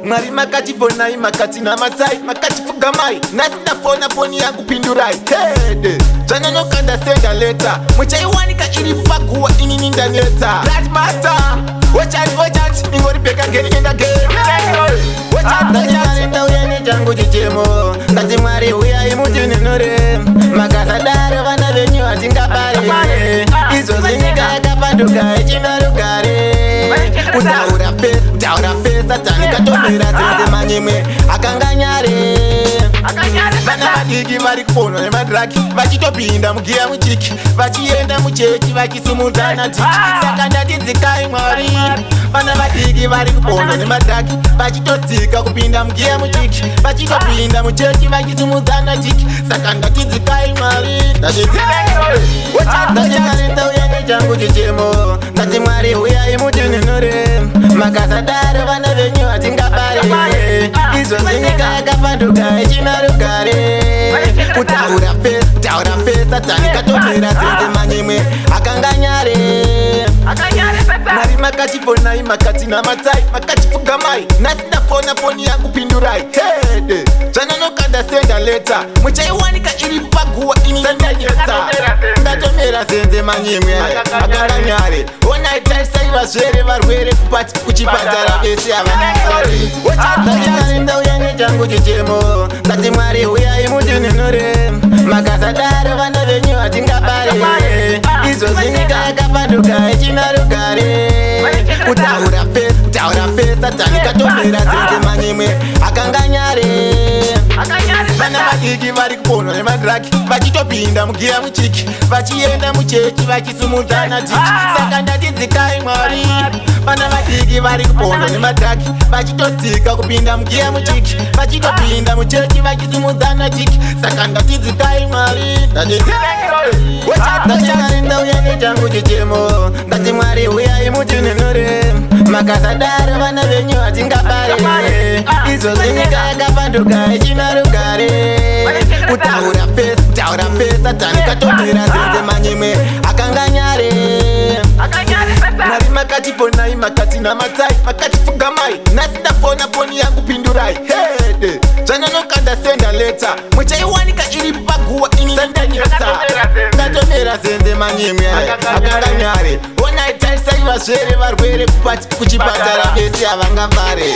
Mwari makati fonai makati na matai makati fugamai nasina fona foni yangu pindurai chanonokanda senda leta muchaiwanika iri pakuwa ini nindaneta Ratmaster Watchat ingori peka ngeri enda game Watchat uyane changu chichemo ngati mwari uya imuti nenore makasadaro vana venyu hatingapare izo zinyika yakapanduka echinarugare Utaura pesa tani katomera zenze manyemwe akanganyare Vana vadiki vari kuponwa nemadraki vachitopinda mugiya muchiki vachienda muchechi vachisumudzana tiki saka ndatidzikai mwari Vana vadiki vari kuponwa nemadraki vachitodzika kupinda mugiya muchiki vachitopinda muchechi vachisumudzana tiki saka ndatidzikai mwari Ndatikareta uyane changu chichemo ngati mwari uyai mutinenore makasadaro vana venyu hatingapare izo zinyika yakapanduka echinarugare Utaura pesa tani katomera zenze manyemwe akanganyare Mwari makati fonai makati na matai makati fugamai nasina fona foni yangu pindurai chanonokanda senda leta muchaiwanika iri paguwa ini ndanyeta ndatomera zenze manyemwe akanganyare onaitarisai vazvere varwere kupati kuchipatara vese havanasare Ndatikarenda uyane changu chichemo ngati mwari uyai mutinenore makasadaro vana venyu hatingapare izo zinyika yakapanduka echinarugare Utaura pesa tani katomera zenze manyemwe akanganyare Vana vadiki vari kuponwa nemadraki vachitopinda mugiya muchiki vachienda muchechi vachisumudzana tiki saka ndatidzikai mwari Vana vadiki vari kuponwa nemadraki vachitodzika kupinda mugiya muchiki vachitopinda muchechi vachisumudzana tiki saka ndatidzikai mwari Ndatikarenda uyane changu chichemo ngati mwari uyai mutinenore makasadaro vana venyu hatingapare izo zinyika yakapanduka echinarugare Utaura pesa tani katomera zenze manyemwe akanganyare Mwari makati fonai makati na matai makati fugamai nasina fona foni yangu pindurai chanonokanda senda leta muchaiwanika iri paguwa ini ndanyeta ndatomera zenze manyemwe akanganyare onaitarisai vazvere varwere kupati kuchipatara vese havangapare